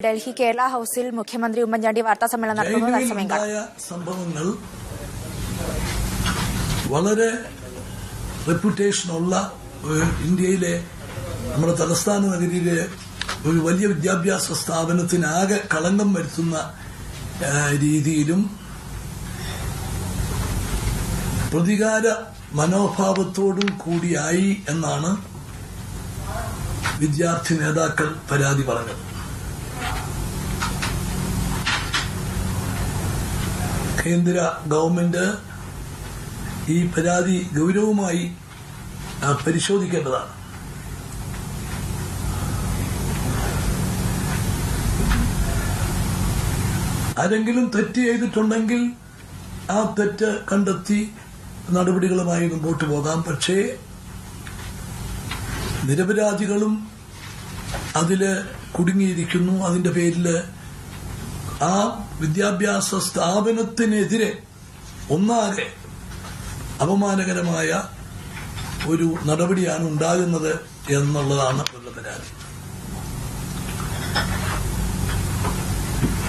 ഡൽഹി കേരള ഹൌസിൽ മുഖ്യമന്ത്രി ഉമ്മൻചാണ്ടി വാർത്താ സമ്മേളനം നടത്തുന്നത് സംഭവങ്ങൾ വളരെ റെപ്യൂട്ടേഷനുള്ള ഇന്ത്യയിലെ നമ്മുടെ തലസ്ഥാന നഗരിയിലെ ഒരു വലിയ വിദ്യാഭ്യാസ സ്ഥാപനത്തിനാകെ കളങ്കം വരുത്തുന്ന രീതിയിലും പ്രതികാര മനോഭാവത്തോടും കൂടിയായി എന്നാണ് വിദ്യാർത്ഥി നേതാക്കൾ പരാതി പറഞ്ഞത്. കേന്ദ്ര ഗവൺമെന്റ് ഈ പരാതി ഗൌരവമായി പരിശോധിക്കേണ്ടതാണ്. ആരെങ്കിലും തെറ്റ് ചെയ്തിട്ടുണ്ടെങ്കിൽ ആ തെറ്റ് കണ്ടെത്തി നടപടികളുമായി മുമ്പോട്ട് പോകാം. പക്ഷേ നിരപരാധികളും അതില് കുടുങ്ങിയിരിക്കുന്നു. അതിന്റെ പേരില് ആ വിദ്യാഭ്യാസ സ്ഥാപനത്തിനെതിരെ ഒന്നാകെ അപമാനകരമായ ഒരു നടപടിയാണ് ഉണ്ടാകുന്നത് എന്നുള്ളതാണ് ഉള്ള പരാതി.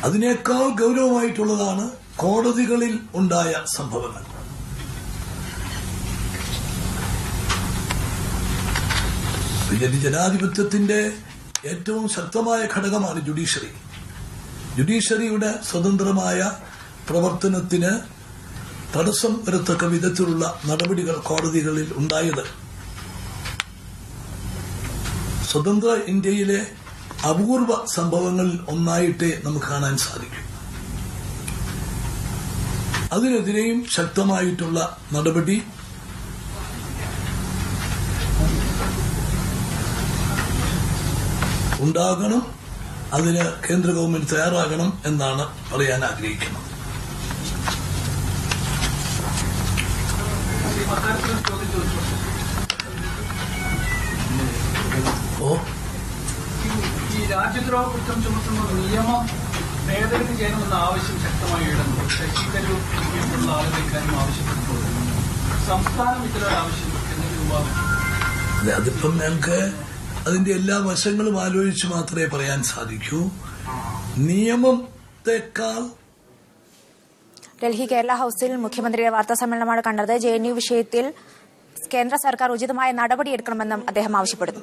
അതിനേക്കാൾ ഗൌരവമായിട്ടുള്ളതാണ് കോടതികളിൽ ഉണ്ടായ സംഭവങ്ങൾ. ജനാധിപത്യത്തിന്റെ ഏറ്റവും ശക്തമായ ഘടകമാണ് ജുഡീഷ്യറി. ജുഡീഷ്യറിയുടെ സ്വതന്ത്രമായ പ്രവർത്തനത്തിന് തടസ്സം വരത്തക്ക വിധത്തിലുള്ള നടപടികൾ കോടതികളിൽ ഉണ്ടായത് സ്വതന്ത്ര ഇന്ത്യയിലെ അപൂർവ സംഭവങ്ങളിൽ ഒന്നായിട്ടേ നമുക്ക് കാണാൻ സാധിക്കും. അതിനെതിരെയും ശക്തമായിട്ടുള്ള നടപടി ഉണ്ടാകണം. അതിന് കേന്ദ്ര ഗവൺമെന്റ് തയ്യാറാകണം എന്നാണ് പറയാൻ ആഗ്രഹിക്കുന്നത്. ഈ രാജ്യദ്രോഹ കുറ്റം ചുമത്തുന്ന നിയമം ഭേദഗതി ചെയ്യണമെന്ന ആവശ്യം ശക്തമായി ഉയരുന്നു. ശശികലുള്ള ആളുകൾ ഇക്കാര്യം ആവശ്യപ്പെടുമ്പോൾ സംസ്ഥാനം ഇത്തരം ആവശ്യം എന്തെങ്കിലും അതിപ്പം ഞങ്ങൾക്ക് അതിന്റെ എല്ലാ വശങ്ങളും ആലോചിച്ച് മാത്രമേ പറയാൻ സാധിക്കൂ. നിയമത്തെക്കാൾ ഡൽഹി കേരള ഹൌസിൽ മുഖ്യമന്ത്രിയുടെ വാർത്താ സമ്മേളനമാണ് കണ്ടത്. JNU വിഷയത്തിൽ കേന്ദ്ര സർക്കാർ ഉചിതമായ നടപടിയെടുക്കണമെന്നും അദ്ദേഹം ആവശ്യപ്പെടുന്നു.